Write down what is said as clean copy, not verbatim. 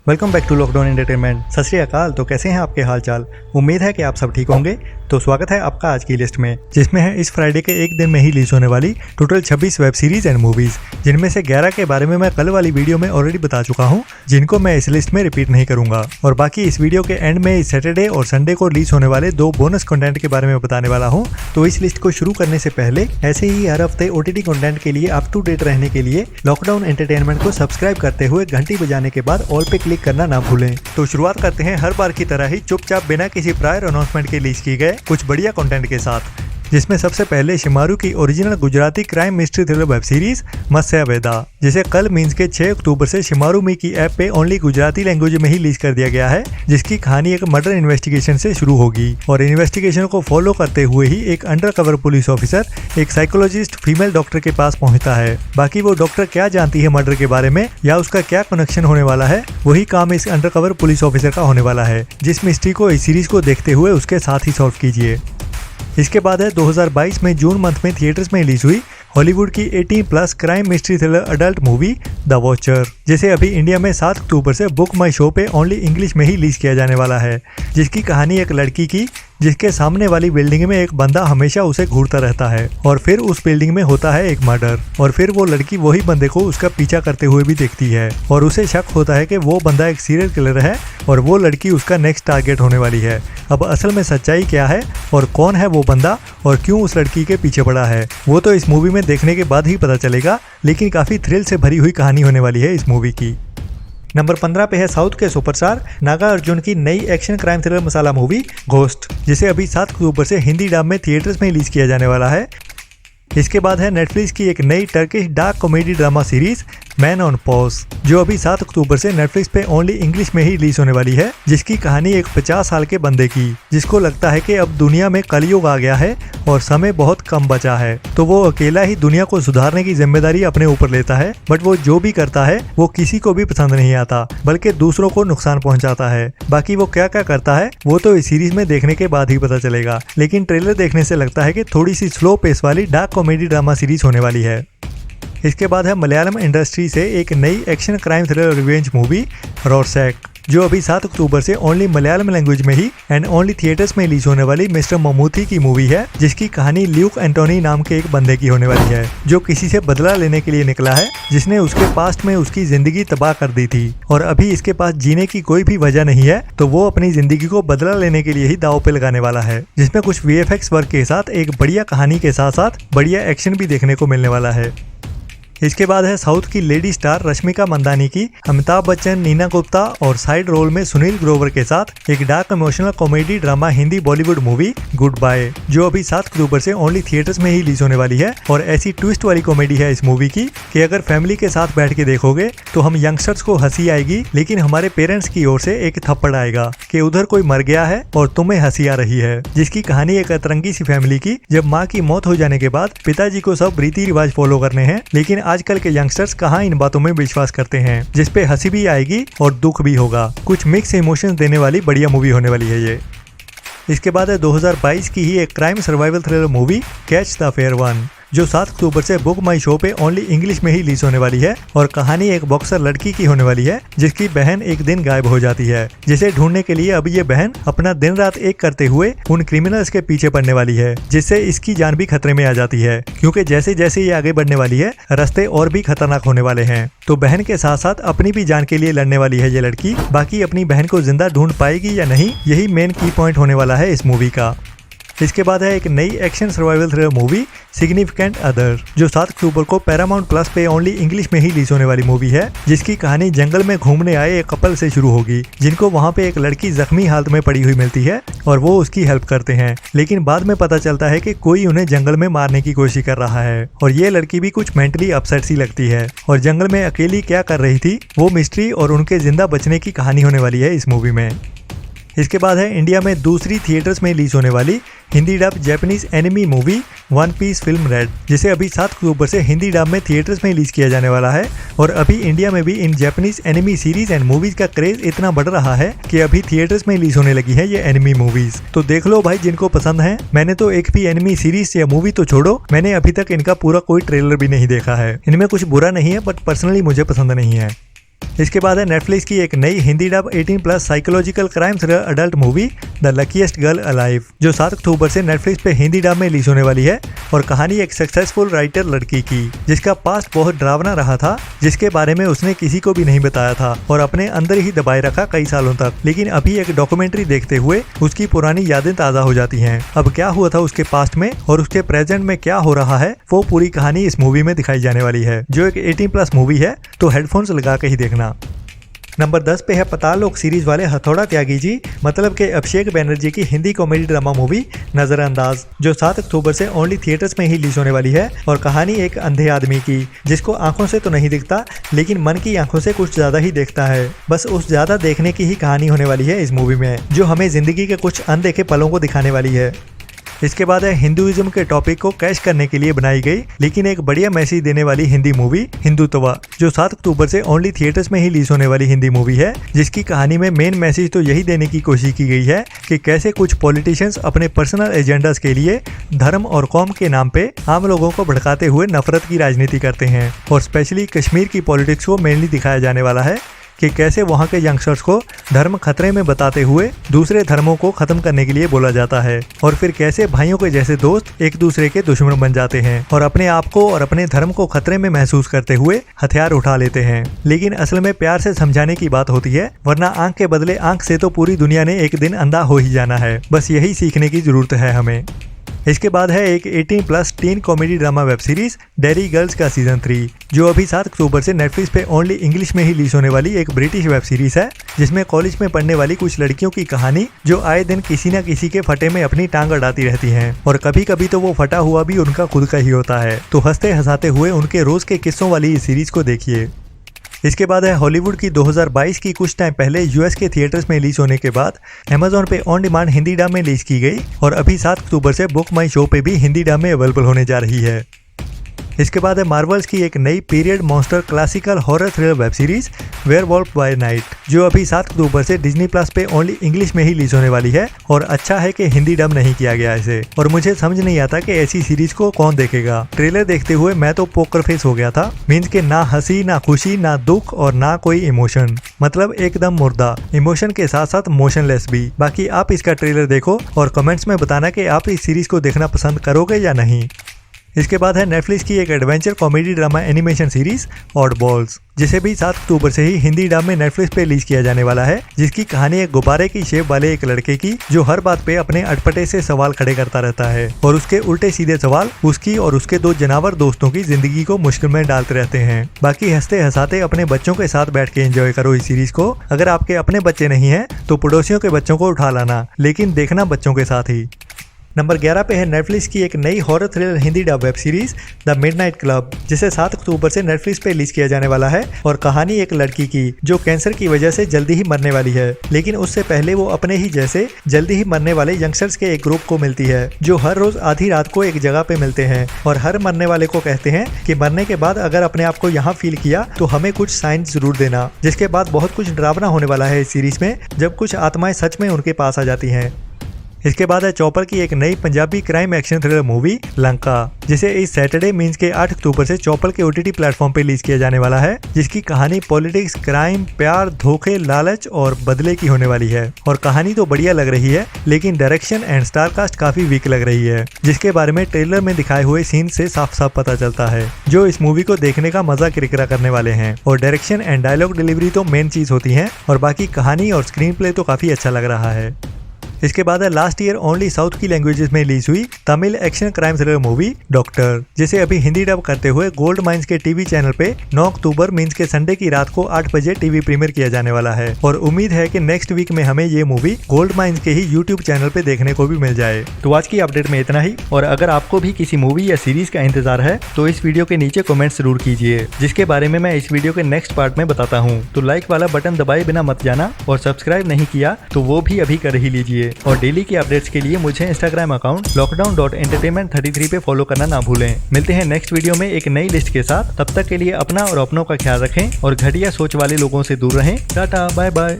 Welcome back to lockdown entertainment. सत श्री अकाल। तो कैसे हैं आपके हाल चाल? उम्मीद है कि आप सब ठीक होंगे। तो स्वागत है आपका आज की लिस्ट में, जिसमें है इस फ्राइडे के एक दिन में ही रिलीज होने वाली total 26 web series and movies, जिनमें से 11 के बारे में मैं कल वाली वीडियो में ऑलरेडी बता चुका हूं, जिनको मैं इस लिस्ट में रिपीट नहीं करूंगा। और बाकी इस वीडियो के एंड में इस सैटरडे और संडे को रिलीज होने वाले 2 बोनस कंटेंट के बारे में बताने वाला हूँ। तो इस लिस्ट को शुरू करने से पहले ऐसे ही हर हफ्ते OTT कंटेंट के लिए अप टू डेट रहने के लिए लॉकडाउन एंटरटेनमेंट को सब्सक्राइब करते हुए घंटी बजाने के बाद ऑल पे क्लिक करना ना भूलें। तो शुरुआत करते हैं हर बार की तरह ही चुपचाप बिना किसी प्रायर अनाउंसमेंट के रिलीज किए गए कुछ बढ़िया कंटेंट के साथ, जिसमें सबसे पहले शिमारू की original Gujarati crime mystery thriller web series Matsyaveda, जिसे कल मींस के 6 अक्टूबर से शिमारू मी की ऐप पे ओनली गुजराती लैंग्वेज में ही रिलीज कर दिया गया है, जिसकी कहानी एक मर्डर इन्वेस्टिगेशन से शुरू होगी और इन्वेस्टिगेशन को फॉलो करते हुए ही एक अंडरकवर पुलिस ऑफिसर एक साइकोलॉजिस्ट फीमेल डॉक्टर के पास पहुंचता है। बाकी वो डॉक्टर क्या जानती है मर्डर के बारे में या उसका क्या कनेक्शन होने वाला है, वही काम इस अंडरकवर पुलिस ऑफिसर का होने वाला है, जिस मिस्ट्री को इस सीरीज को देखते हुए उसके साथ ही सॉल्व कीजिए। इसके बाद है 2022 में जून मंथ में थिएटर्स में रिलीज हुई हॉलीवुड की 18+ crime mystery thriller adult movie the watcher, जिसे अभी इंडिया में 7 अक्टूबर से बुक माई शो पे ओनली इंग्लिश में ही रिलीज किया जाने वाला है, जिसकी कहानी एक लड़की की जिसके सामने वाली बिल्डिंग में एक बंदा हमेशा उसे घूरता रहता है और फिर उस बिल्डिंग में होता है एक मर्डर और फिर वो लड़की वही बंदे को उसका पीछा करते हुए भी देखती है और उसे शक होता है कि वो बंदा एक सीरियल किलर है और वो लड़की उसका नेक्स्ट टारगेट होने वाली है। अब असल में सच्चाई क्या है और कौन है वो बंदा और क्यों उस लड़की के पीछे पड़ा है, वो तो इस मूवी में देखने के बाद ही पता चलेगा, लेकिन काफी थ्रिल से भरी हुई कहानी होने वाली है इस मूवी की। नंबर 15 पे है साउथ के सुपरस्टार नागा अर्जुन की नई एक्शन क्राइम थ्रिलर मसाला मूवी घोस्ट, जिसे अभी 7 अक्टूबर से हिंदी डब में थिएटर्स में रिलीज किया जाने वाला है। इसके बाद है नेटफ्लिक्स की एक नई Turkish dark comedy drama series man on pause, जो अभी 7 अक्टूबर से नेटफ्लिक्स पे ओनली इंग्लिश में ही रिलीज होने वाली है, जिसकी कहानी एक 50 साल के बंदे की जिसको लगता है कि अब दुनिया में कलयुग आ गया है और समय बहुत कम बचा है, तो वो अकेला ही दुनिया को सुधारने की जिम्मेदारी अपने ऊपर लेता है। बट वो जो भी करता है वो किसी को भी पसंद नहीं आता, बल्कि दूसरों को नुकसान पहुंचाता है। बाकी वो क्या क्या करता है वो तो इस सीरीज में देखने के बाद ही पता चलेगा, लेकिन ट्रेलर देखने से लगता है कि थोड़ी सी स्लो पेस वाली डार्क कॉमेडी ड्रामा सीरीज होने वाली है। इसके बाद है मलयालम इंडस्ट्री से एक नई action crime thriller revenge movie Rorschach, जो अभी 7 अक्टूबर से ओनली मलयालम लैंग्वेज में ही एंड ओनली थिएटर्स में रिलीज होने वाली मिस्टर ममूथी की मूवी है, जिसकी कहानी ल्यूक एंटोनी नाम के एक बंदे की होने वाली है, जो किसी से बदला लेने के लिए निकला है, जिसने उसके पास्ट में उसकी जिंदगी तबाह कर दी थी और अभी इसके पास जीने की कोई भी वजह नहीं है, तो वो अपनी जिंदगी को बदला लेने के लिए ही दांव पे लगाने वाला है, जिसमें कुछ VFX वर्क के साथ एक बढ़िया कहानी के साथ साथ बढ़िया एक्शन भी देखने को मिलने वाला है। इसके बाद है साउथ की लेडी स्टार रश्मिका मंदानी की अमिताभ बच्चन, नीना गुप्ता और साइड रोल में सुनील ग्रोवर के साथ एक dark emotional comedy drama Hindi Bollywood movie goodbye, जो अभी 7 अक्टूबर से ओनली थिएटर्स में ही रिलीज होने वाली है। और ऐसी ट्विस्ट वाली कॉमेडी है इस मूवी की कि अगर फैमिली के साथ बैठ के देखोगे तो हम यंगस्टर्स को हंसी आएगी, लेकिन हमारे पेरेंट्स की ओर से एक थप्पड़ आएगा कि उधर कोई मर गया है और तुम्हें हंसी आ रही है, जिसकी कहानी एक अतरंगी सी फैमिली की, जब माँ की मौत हो जाने के बाद पिताजी को सब रीति रिवाज फॉलो करने हैं, लेकिन आजकल के यंगस्टर्स कहाँ इन बातों में विश्वास करते हैं, जिसपे हंसी भी आएगी और दुख भी होगा। कुछ मिक्स इमोशंस देने वाली बढ़िया मूवी होने वाली है ये। इसके बाद है 2022 की ही एक crime survival thriller movie catch the fair one, जो 7 अक्टूबर से बुक माई शो पे ओनली इंग्लिश में ही रिलीज होने वाली है और कहानी एक बॉक्सर लड़की की होने वाली है, जिसकी बहन एक दिन गायब हो जाती है, जिसे ढूंढने के लिए अब ये बहन अपना दिन रात एक करते हुए उन क्रिमिनल्स के पीछे पड़ने वाली है, जिससे इसकी जान भी खतरे में आ जाती है, क्योंकि जैसे जैसे ये आगे बढ़ने वाली है रास्ते और भी खतरनाक होने वाले हैं। तो बहन के साथ साथ अपनी भी जान के लिए लड़ने वाली है ये लड़की। बाकी अपनी बहन को जिंदा ढूंढ पाएगी या नहीं, यही मेन की पॉइंट होने वाला है इस मूवी का। इसके बाद है एक नई action survival thriller movie significant other, जो 7 अक्टूबर को पैरामाउंट प्लस पे ओनली इंग्लिश में ही रिलीज होने वाली मूवी है, जिसकी कहानी जंगल में घूमने आए एक कपल से शुरू होगी, जिनको वहां पे एक लड़की जख्मी हालत में पड़ी हुई मिलती है और वो उसकी हेल्प करते हैं, लेकिन बाद में पता चलता है कि कोई उन्हें जंगल में मारने की कोशिश कर रहा है और ये लड़की भी कुछ मेंटली अपसेट सी लगती है और जंगल में अकेली क्या कर रही थी वो मिस्ट्री और उनके जिंदा बचने की कहानी होने वाली है इस मूवी में। इसके बाद है इंडिया में दूसरी थिएटर्स में रिलीज होने वाली Hindi dub Japanese anime movie one piece film red, जिसे अभी 7 अक्टूबर से हिंदी डब में थिएटर्स में रिलीज किया जाने वाला है। और अभी इंडिया में भी इन Japanese anime series and movies का क्रेज इतना बढ़ रहा है कि अभी थिएटर्स में रिलीज होने लगी है ये एनिमी मूवीज। तो देख लो भाई जिनको पसंद है। मैंने तो एक भी एनिमी सीरीज या मूवी तो छोड़ो, मैंने अभी तक इनका पूरा कोई ट्रेलर भी नहीं देखा है। इनमें कुछ बुरा नहीं है बट पर्सनली मुझे पसंद नहीं है। इसके बाद है नेटफ्लिक्स की एक नई Hindi dub 18+ psychological crime thriller adult movie the luckiest girl alive, जो 7 अक्टूबर से नेटफ्लिक्स पे हिंदी डब में रिलीज होने वाली है। और कहानी एक सक्सेसफुल राइटर लड़की की जिसका पास्ट बहुत डरावना रहा था, जिसके बारे में उसने किसी को भी नहीं बताया था और अपने अंदर ही दबाए रखा कई सालों तक। लेकिन अभी एक डॉक्यूमेंट्री देखते हुए उसकी पुरानी यादें ताज़ा हो जाती हैं। अब क्या हुआ था उसके पास्ट में और उसके प्रेजेंट में क्या हो रहा है, वो पूरी कहानी इस मूवी में दिखाई जाने वाली है, जो एक 18+ मूवी है, तो हेडफोन्स लगा के ही देखना। नंबर 10 पे है पाताल लोक सीरीज वाले हथौड़ा त्यागी जी, मतलब के अभिषेक बैनर्जी की हिंदी कॉमेडी ड्रामा मूवी नजरअंदाज, जो 7 अक्टूबर से ओनली थिएटर्स में ही रिलीज होने वाली है। और कहानी एक अंधे आदमी की जिसको आंखों से तो नहीं दिखता, लेकिन मन की आंखों से कुछ ज्यादा ही देखता है। बस उस ज्यादा देखने की ही कहानी होने वाली है इस मूवी में, जो हमें जिंदगी के कुछ अनदेखे पलों को दिखाने वाली है। इसके बाद है हिंदुइज्म के टॉपिक को कैश करने के लिए बनाई गई लेकिन एक बढ़िया मैसेज देने वाली हिंदी मूवी हिंदुत्वा, जो 7 अक्टूबर से ओनली थिएटर्स में ही रिलीज होने वाली हिंदी मूवी है, जिसकी कहानी में मेन मैसेज तो यही देने की कोशिश की गई है कि कैसे कुछ पॉलिटिशियंस अपने पर्सनल एजेंडास के लिए धर्म और कौम के नाम पे आम लोगों को भड़काते हुए नफरत की राजनीति करते हैं। और स्पेशली कश्मीर की पॉलिटिक्स को मेनली दिखाया जाने वाला है कि कैसे वहाँ के यंगस्टर्स को धर्म खतरे में बताते हुए दूसरे धर्मों को खत्म करने के लिए बोला जाता है, और फिर कैसे भाइयों के जैसे दोस्त एक दूसरे के दुश्मन बन जाते हैं और अपने आप को और अपने धर्म को खतरे में महसूस करते हुए हथियार उठा लेते हैं। लेकिन असल में प्यार से समझाने की बात होती है, वरना आंख के बदले आंख से तो पूरी दुनिया ने एक दिन अंधा हो ही जाना है। बस यही सीखने की जरूरत है हमें। इसके बाद है एक 18+ tin comedy drama web series dairy girls का सीजन 3, जो अभी 7 अक्टूबर से नेटफ्लिक्स पे ओनली इंग्लिश में ही रिलीज होने वाली एक ब्रिटिश वेब सीरीज है, जिसमें कॉलेज में पढ़ने वाली कुछ लड़कियों की कहानी जो आए दिन किसी न किसी के फटे में अपनी टांग अड़ाती रहती हैं, और कभी कभी तो वो फटा हुआ भी उनका खुद का ही होता है। तो हंसते हंसाते हुए उनके रोज के किस्सों वाली इस सीरीज को देखिए। इसके बाद है हॉलीवुड की 2022 की कुछ टाइम पहले यूएस के थिएटर्स में रिलीज होने के बाद Amazon पे ऑन डिमांड हिंदी डब में रिलीज की गई, और अभी 7 अक्टूबर से बुक माई शो पे भी हिंदी डब में अवेलेबल होने जा रही है। इसके बाद है मार्वल्स की एक नई period monster classical horror thriller web series werewolf by night, जो अभी 7 अक्टूबर से डिज्नी प्लस पे ओनली इंग्लिश में ही रिलीज होने वाली है। और अच्छा है कि हिंदी डब नहीं किया गया इसे, और मुझे समझ नहीं आता कि ऐसी सीरीज को कौन देखेगा। ट्रेलर देखते हुए मैं तो पोकर फेस हो गया था, मीन्स के ना हंसी ना खुशी ना दुख और ना कोई इमोशन, मतलब एकदम मुर्दा, इमोशन के साथ साथ मोशनलेस भी। बाकी आप इसका ट्रेलर देखो और कमेंट्स में बताना कि आप इस सीरीज को देखना पसंद करोगे या नहीं। इसके बाद है नेटफ्लिक्स की एक adventure comedy drama animation series oddballs, जिसे भी 7 अक्टूबर से ही हिंदी डब में नेटफ्लिक्स पे रिलीज किया जाने वाला है, जिसकी कहानी एक गुब्बारे की शेप वाले एक लड़के की जो हर बात पे अपने अटपटे से सवाल खड़े करता रहता है, और उसके उल्टे सीधे सवाल उसकी और उसके 2 जनावर दोस्तों की जिंदगी को मुश्किल में डालते रहते हैं। बाकी हंसते हंसाते अपने बच्चों के साथ बैठ के एंजॉय करो इस सीरीज को। अगर आपके अपने बच्चे नहीं है तो पड़ोसियों के बच्चों को उठा लाना, लेकिन देखना बच्चों के साथ ही। नंबर 11 पे है नेटफ्लिक्स की एक नई horror thriller Hindi dub web series the midnight club, जिसे 7 अक्टूबर से नेटफ्लिक्स पे रिलीज किया जाने वाला है। और कहानी एक लड़की की जो कैंसर की वजह से जल्दी ही मरने वाली है, लेकिन उससे पहले वो अपने ही जैसे जल्दी ही मरने वाले यंगस्टर्स के एक ग्रुप को मिलती है, जो हर रोज आधी रात को एक जगह पे मिलते हैं और हर मरने वाले को कहते हैं कि मरने के बाद अगर अपने आप को यहाँ फील किया तो हमें कुछ साइंस जरूर देना। जिसके बाद बहुत कुछ डरावना होने वाला है इस सीरीज में, जब कुछ आत्माएं सच में उनके पास आ जाती हैं। इसके बाद है चॉपर की एक नई Punjabi crime action thriller movie Lanka, जिसे इस सैटरडे मींस के 8 अक्टूबर से चॉपर के OTT प्लेटफॉर्म पे रिलीज किया जाने वाला है, जिसकी कहानी पॉलिटिक्स, क्राइम, प्यार, धोखे, लालच और बदले की होने वाली है। और कहानी तो बढ़िया लग रही है, लेकिन डायरेक्शन एंड स्टार कास्ट काफी वीक लग रही है, जिसके बारे में ट्रेलर में दिखाए हुए सीन से साफ साफ पता चलता है, जो इस मूवी को देखने का मजा किरकिरा करने वाले हैं। और डायरेक्शन एंड डायलॉग डिलीवरी तो मेन चीज होती है, और बाकी कहानी और स्क्रीन प्ले तो काफी अच्छा लग रहा है। इसके बाद है लास्ट ईयर ओनली साउथ की लैंग्वेजेस में रिलीज हुई Tamil action crime thriller movie doctor, जिसे अभी हिंदी डब करते हुए गोल्ड माइंस के टीवी चैनल पे 9 अक्टूबर मींस के संडे की रात को 8 बजे टीवी प्रीमियर किया जाने वाला है। और उम्मीद है कि नेक्स्ट वीक में हमें ये मूवी गोल्ड माइंस के ही यूट्यूब चैनल पे देखने को भी मिल जाए। तो आज की अपडेट में इतना ही, और अगर आपको भी किसी मूवी या सीरीज का इंतजार है तो इस वीडियो के नीचे कमेंट जरूर कीजिए, जिसके बारे में मैं इस वीडियो के नेक्स्ट पार्ट में बताता हूँ। तो लाइक वाला बटन दबाए बिना मत जाना, और सब्सक्राइब नहीं किया तो वो भी अभी कर ही लीजिए। और डेली की अपडेट्स के लिए मुझे इंस्टाग्राम अकाउंट lockdown.entertainment33 पे फॉलो करना ना भूलें। मिलते हैं नेक्स्ट वीडियो में एक नई लिस्ट के साथ, तब तक के लिए अपना और अपनों का ख्याल रखें और घटिया सोच वाले लोगों से दूर रहें। Tata bye bye.